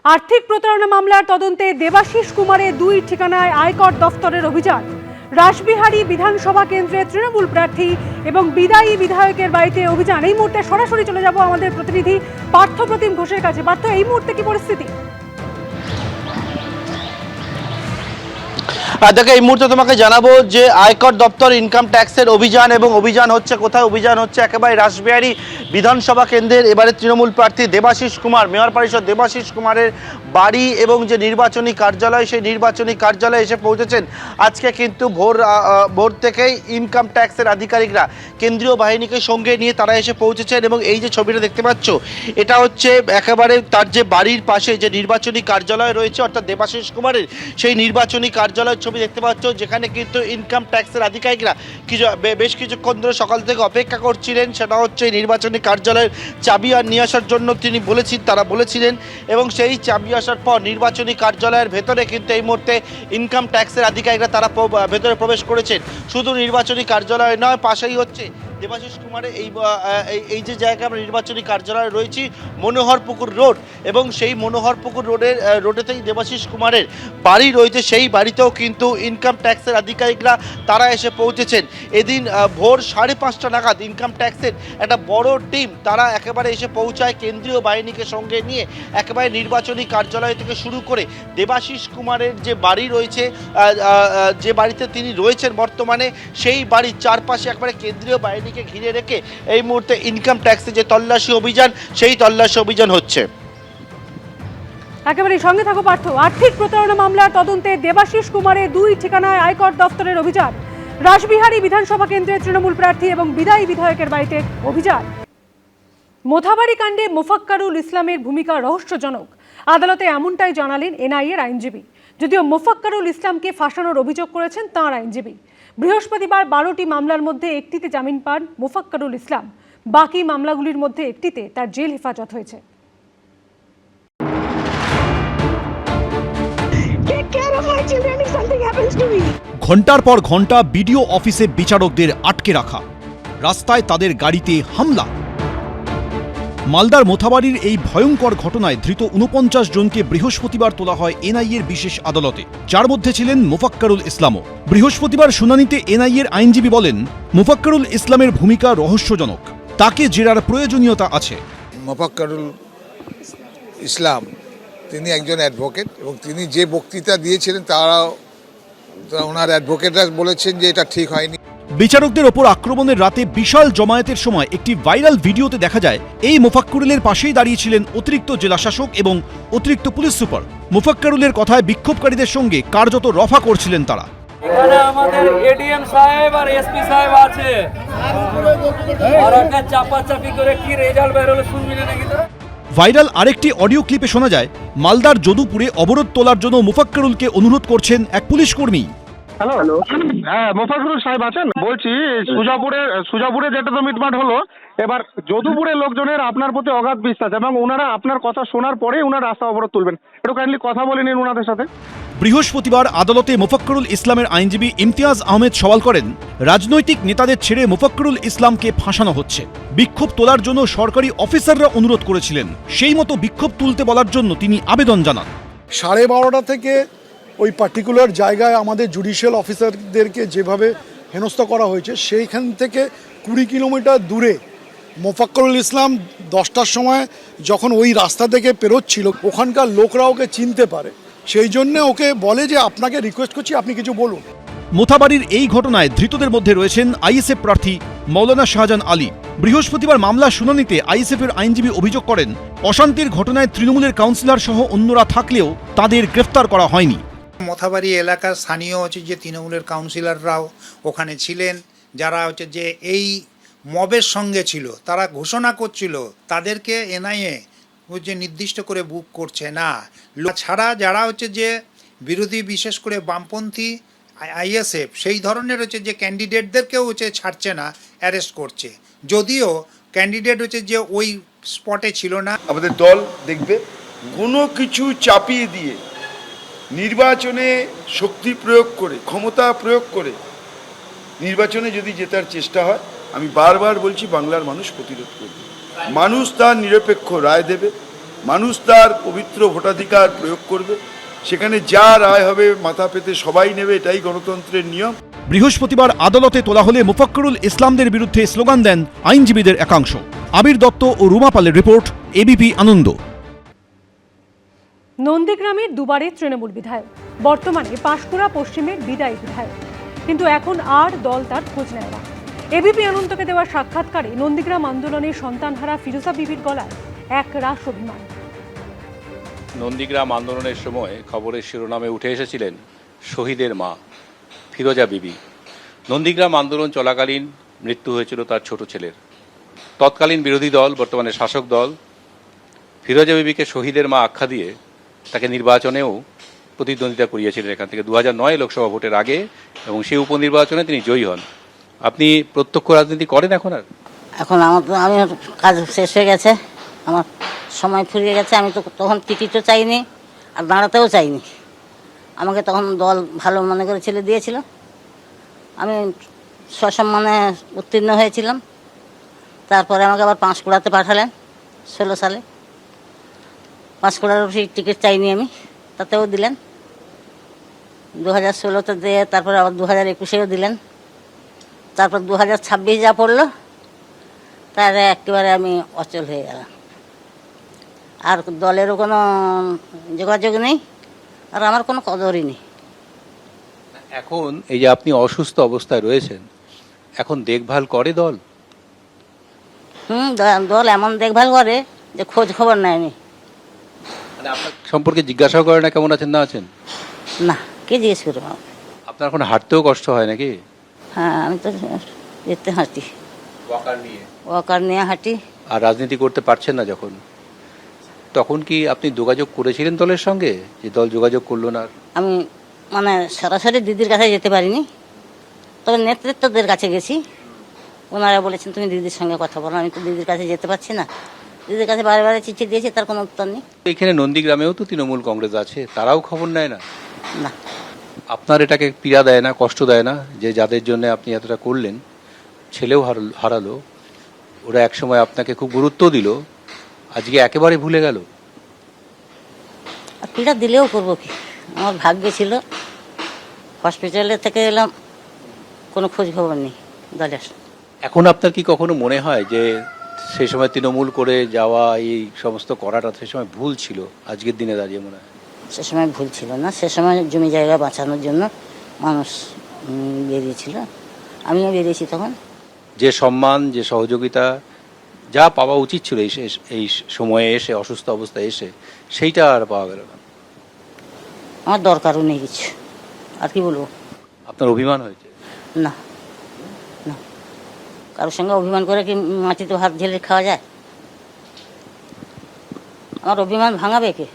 আর্থিক প্রতারণা মামলার তদন্তে দেবাশিস কুমারের দুই ঠিকানায় আয়কর দফতরের অভিযান। রাসবিহারী বিধানসভা কেন্দ্রের তৃণমূল প্রার্থী এবং বিদায়ী বিধায়কের বাড়িতে অভিযান। এই মুহূর্তে সরাসরি চলে যাব আমাদের প্রতিনিধি পার্থপ্রতিম ঘোষের কাছে। পার্থ, এই মুহূর্তে কি পরিস্থিতি? দেখো, এই মুহূর্তে তোমাকে জানাবো যে আয়কর দপ্তর ইনকাম ট্যাক্সের অভিযান, এবং অভিযান হচ্ছে কোথায়? অভিযান হচ্ছে একেবারে রাসবিহারী বিধানসভা কেন্দ্রের এবারে তৃণমূল প্রার্থী দেবাশিস কুমার, মেয়র পরিষদ দেবাশিস কুমারের বাড়ি এবং যে নির্বাচনী কার্যালয়, সেই নির্বাচনী কার্যালয়ে এসে পৌঁছেছেন। আজকে কিন্তু ভোর থেকেই ইনকাম ট্যাক্সের আধিকারিকরা কেন্দ্রীয় বাহিনীকে সঙ্গে নিয়ে তারা এসে পৌঁছেছেন। এবং এই যে ছবিটা দেখতে পাচ্ছ, এটা হচ্ছে একেবারে তার যে বাড়ির পাশে যে নির্বাচনী কার্যালয় রয়েছে, অর্থাৎ দেবাশিস কুমারের সেই নির্বাচনী কার্যালয়ের ছবি দেখতে পাচ্ছ, যেখানে কিন্তু ইনকাম ট্যাক্সের আধিকারিকরা বেশ কিছুক্ষণ ধরে সকাল থেকে অপেক্ষা করছিলেন। সেটা হচ্ছে নির্বাচনী কার্যালয়ের চাবি আর নিয়ে আসার জন্য তারা বলেছিলেন, এবং সেই চাবি আসার পর নির্বাচনী কার্যালয়ের ভেতরে কিন্তু এই মুহূর্তে ইনকাম ট্যাক্সের আধিকারিকরা তারা ভেতরে প্রবেশ করেছেন। শুধু নির্বাচনী কার্যালয় নয়, পাশেই হচ্ছে দেবাশিস কুমারের এই যে জায়গায় আমরা নির্বাচনী কার্যালয়ে রয়েছি, মনোহরপুকুর রোড, এবং সেই মনোহরপুকুর রোডেতেই দেবাশিস কুমারের বাড়ি রয়েছে। সেই বাড়িতেও কিন্তু ইনকাম ট্যাক্সের আধিকারিকরা তারা এসে পৌঁছেছেন। এদিন ভোর 5:30 নাগাদ ইনকাম ট্যাক্সের একটা বড় টিম তারা একেবারে এসে পৌঁছায় কেন্দ্রীয় বাহিনীকে সঙ্গে নিয়ে। একেবারে নির্বাচনী কার্যালয় থেকে শুরু করে দেবাশিস কুমারের যে বাড়ি রয়েছে, যে বাড়িতে তিনি রয়েছেন বর্তমানে, সেই বাড়ির চারপাশে একবারে কেন্দ্রীয় বাহিনীকে ঘিরে রেখে এই মুহূর্তে ইনকাম ট্যাক্সের যে তল্লাশি অভিযান, সেই তল্লাশি অভিযান হচ্ছে। একেবারে সঙ্গে থাকো পার্থ। আর্থিক প্রতারণা মামলার তদন্তে দেবাশিস কুমারের দুই ঠিকানায় আয়কর দফতরের অভিযান। রাসবিহারী বিধানসভা কেন্দ্রের তৃণমূল প্রার্থী এবং বিদায়ী বিধায়কের বাড়িতে অভিযান। মোথাবাড়ি কাণ্ডে মোফাক্কারুল ইসলামের ভূমিকা রহস্যজনক। আদালতে এমনটাই জানালেন এনআইএর আইনজীবী। যদিও মোফাক্কারুল ইসলামকে ফাঁসানোর অভিযোগ করেছেন তাঁর আইনজীবী। বৃহস্পতিবার 12টি মামলার মধ্যে একটিতে জামিন পান মোফাক্কারুল ইসলাম। বাকি মামলাগুলির মধ্যে একটিতে তার জেল হেফাজত হয়েছে। ঘন্টার পর ঘন্টা বিডিও অফিসে বিচারকদের আটকে রাখা, রাস্তায় তাদের গাড়িতে হামলা। মালদার মোথাবাড়ির এই ভয়ঙ্কর ঘটনায় ধৃত 49 জনকে বৃহস্পতিবার তোলা হয় এনআইএর বিশেষ আদালতে, যার মধ্যে ছিলেন মোফাক্কারুল ইসলামও। বৃহস্পতিবার শুনানিতে এনআইএর আইনজীবী বলেন, মোফাক্কারুল ইসলামের ভূমিকা রহস্যজনক, তাকে জেরার প্রয়োজনীয়তা আছে। মোফাক্কারুল ইসলাম তিনি একজন অ্যাডভোকেট, এবং তিনি যে বক্তৃতা দিয়েছিলেন ওনার অ্যাডভোকেটরা বলেছেন যে এটা ঠিক হয়নি। বিচারকদের ওপর আক্রমণের রাতে বিশাল জমায়েতের সময় একটি ভাইরাল ভিডিওতে দেখা যায় এই মোফাক্কারুলের পাশেই দাঁড়িয়েছিলেন অতিরিক্ত জেলা শাসক এবং অতিরিক্ত পুলিশ সুপার। মোফাক্কারুলের কথায় বিক্ষোভকারীদের সঙ্গে কার্যত রফা করছিলেন তারা। এখানে আমাদের এডিএম সাহেব আর এসপি সাহেব আছে, আর একটা চাপাচাপি করে কি রেজাল্ট বের হলো শুনবি না নাকি তোরা? ভাইরাল আরেকটি অডিও ক্লিপে শোনা যায় মালদার যদুপুরে অবরোধ তোলার জন্য মোফাক্কারুলকে অনুরোধ করছেন এক পুলিশ কর্মী। হ্যালো, হ্যাঁ মোফাজ্জল সাহেব আছেন? বলছি সুজাপুরে যেটা তো মিটমাট হলো, এবার যদুপুরের লোকজনের আপনার প্রতি অগাধ বিশ্বাস, এবং ওনারা আপনার কথা শোনার পরেই ওনারা রাস্তা অবরোধ তুলবেন। একটু কাইন্ডলি কথা বলে নিন ওনাদের সাথে। বৃহস্পতিবার আদালতে মোফাক্কারুল ইসলামের আইনজীবী ইমতিয়াজ আহমেদ সওয়াল করেন, রাজনৈতিক নেতাদের ছেড়ে মোফাক্কারুল ইসলামকে ফাঁসানো হচ্ছে। বিক্ষোভ তোলার জন্য সরকারি অফিসাররা অনুরোধ করেছিলেন, সেই মতো বিক্ষোভ তুলতে বলার জন্য তিনি আবেদন জানান। 12:30 থেকে ওই পার্টিকুলার জায়গায় আমাদের জুডিশিয়াল অফিসারদেরকে যেভাবে হেনস্থা করা হয়েছে, সেইখান থেকে 20 কিলোমিটার দূরে মোফাক্কারুল ইসলাম 10টার সময় যখন ওই রাস্তা থেকে পেরোচ্ছিল, ওখানকার লোকরা ওকে চিনতে পারে, সেই জন্য ওকে বলে যে আপনাকে রিকোয়েস্ট করছি আপনি কিছু বলুন। মোথাবাড়ির এই ঘটনায় ধৃতদের মধ্যে রয়েছেন আইএসএফ প্রার্থী মৌলানা শাহজাহান আলী। বৃহস্পতিবার মামলা শুনানিতে আইএসএফের আইনজীবী অভিযোগ করেন, অশান্তির ঘটনায় তৃণমূলের কাউন্সিলর সহ অন্যরা থাকলেও তাদের গ্রেফতার করা হয়নি। মোথাবাড়ি এলাকার স্থানীয় যে তৃণমূলের কাউন্সিলররাও ওখানে ছিলেন, যারা যে এই মবের সঙ্গে ছিল, তারা ঘোষণা করছিল তাদেরকে এনআইএ নির্দিষ্ট করে বুক করছে না। ছাড়া যারা যে বিরোধী, বিশেষ করে বামপন্থী আইএসএফ, সেই ধরনের যে ক্যান্ডিডেটদেরকেও ছাড়ছে না, অ্যারেস্ট করছে। যদিও ক্যান্ডিডেট যে ওই স্পটে ছিল না। আমাদের দল দেখবে কোনো কিছু চাপিয়ে দিয়ে নির্বাচনে শক্তি প্রয়োগ করে, ক্ষমতা প্রয়োগ করে নির্বাচনে যদি জেতার চেষ্টা হয়, আমি বারবার বলছি বাংলার মানুষ প্রতিরোধ করবে। মানুষ তার নিরপেক্ষ রায় দেবে, মানুষ তার পবিত্র ভোটাধিকার প্রয়োগ করবে, সেখানে যা রায় হবে মাথা পেতে সবাই নেবে, এটাই গণতন্ত্রের নিয়ম। বৃহস্পতিবার আদালতে তোলা হলে মোফাক্করুল ইসলামদের বিরুদ্ধে স্লোগান দেন আইনজীবীদের একাংশ। আবির দত্ত ও রুমা পালের রিপোর্ট, এবিপি আনন্দ। নন্দীগ্রামের দুবারের তৃণমূল বিধায়ক, বর্তমানে পাঁশকুড়া পশ্চিমের বিদায়ী বিধায়ক, কিন্তু এখন আর দল তার খোঁজ নেয় না। এবিপি আনন্দকে দেওয়া সাক্ষাৎকারে নন্দীগ্রাম আন্দোলনের সন্তানহারা ফিরোজা বিবির গলায় এক রাশ অভিমান। নন্দীগ্রাম আন্দোলনের সময় খবরের শিরোনামে উঠে এসেছিলেন শহীদের মা ফিরোজা বিবি। নন্দীগ্রাম আন্দোলন চলাকালীন মৃত্যু হয়েছিল তার ছোট ছেলের। তৎকালীন বিরোধী দল, বর্তমানে শাসক দল, ফিরোজা বিবিকে শহীদের মা আখ্যা দিয়ে তাকে নির্বাচনেও প্রতিদ্বন্দ্বিতা করিয়েছিলেন এখান থেকে 2009 লোকসভা ভোটের আগে, এবং সেই উপনির্বাচনে তিনি জয়ী হন। আপনি প্রত্যক্ষ রাজনীতি করেন এখন? আর এখন আমি কাজ শেষ হয়ে গেছে, আমার সময় ফুরিয়ে গেছে। আমি তো তখন টিকিটও চাইনি আর দাঁড়াতেও চাইনি। আমাকে তখন দল ভালো মনে করে ছেলে দিয়েছিল, আমি সসম্মানে উত্তীর্ণ হয়েছিলাম। তারপরে আমাকে আবার পাঁশকুড়াতে পাঠালেন 16 সালে। পাঁশকুড়ার সেই টিকিট চাইনি আমি, তাতেও দিলেন। 2016তে দিয়ে তারপরে আবার 2021-এও দিলেন। তারপর 2026 যা পড়লো, তার একেবারে আমি অচল হয়ে গেলাম। আর দলেরও কোনো যোগাযোগ নেই, আর আমার কোনো কদরই নেই। এখন এই যে আপনি অসুস্থ অবস্থায় রয়েছেন, এখন দেখভাল করে দল? দল এমন দেখভাল করে যে খোঁজ খবর নেয়নি। মানে আপনার সম্পর্কে জিজ্ঞাসাও করে না কেমন আছেন না আছেন? না, কে জিজ্ঞেস করবো? আপনার এখন হাঁটতেও কষ্ট হয় নাকি? হ্যাঁ, আমি তো যেতে হাঁটি, ওয়াকার নিয়ে হাঁটি। আর রাজনীতি করতে পারছেন না যখন, তখন কি আপনি যোগাযোগ করেছিলেন দলের সঙ্গে, যে দল যোগাযোগ করলো না? আমি মানে সরাসরি দিদির কাছে যেতে পারিনি, তবে নেতৃত্বদের কাছে গেছি। ওনারা বলেছেন তুমি দিদির সঙ্গে কথা বলো। আমি তো দিদির কাছে যেতে পারছি না, দিদির কাছে বারে বারে চিঠি দিয়েছি, তার কোনো উত্তর নেই। এখানে নন্দীগ্রামেও তো তৃণমূল কংগ্রেস আছে, তারাও খবর নেয় না? না। আপনার এটাকে পীড়া দেয় না, কষ্ট দেয় না যে যাদের জন্য আপনি এতটা করলেন, ছেলেও হারালো, ওরা একসময় আপনাকে খুব গুরুত্ব দিল, আজকে একেবারে ভুলে গেল? আর পীড়া দিলেও করবো কি, আমার ভাগ্যে ছিল। হসপিটালে থেকে এলাম, কোনো খোঁজ খবর নেই দলের। এখন আপনার কি কখনো মনে হয় যে সেই সময় তৃণমূল করে যাওয়া, এই সমস্ত করাটা সেই সময় ভুল ছিল? আজকের দিনে দাঁড়িয়ে মনে হয় সে সময় ভুল ছিল না। সে সময় জমি জায়গা বাঁচানোর জন্য মানুষ বেরিয়েছিল, আমিও বেরিয়েছি তখন। যে সম্মান, যে সহযোগিতা যা পাওয়া উচিত ছিল এই সময়ে এসে, অসুস্থ অবস্থায় এসে, সেইটা আর পাওয়া গেল না। আমার দরকারও নেই কিছু, আর কি বলবো। আপনার অভিমান হয়েছে? না না, কারোর সঙ্গে অভিমান করে কি মাটিতে হাত ঢেলে খাওয়া যায়? আমার অভিমান ভাঙাবে কে?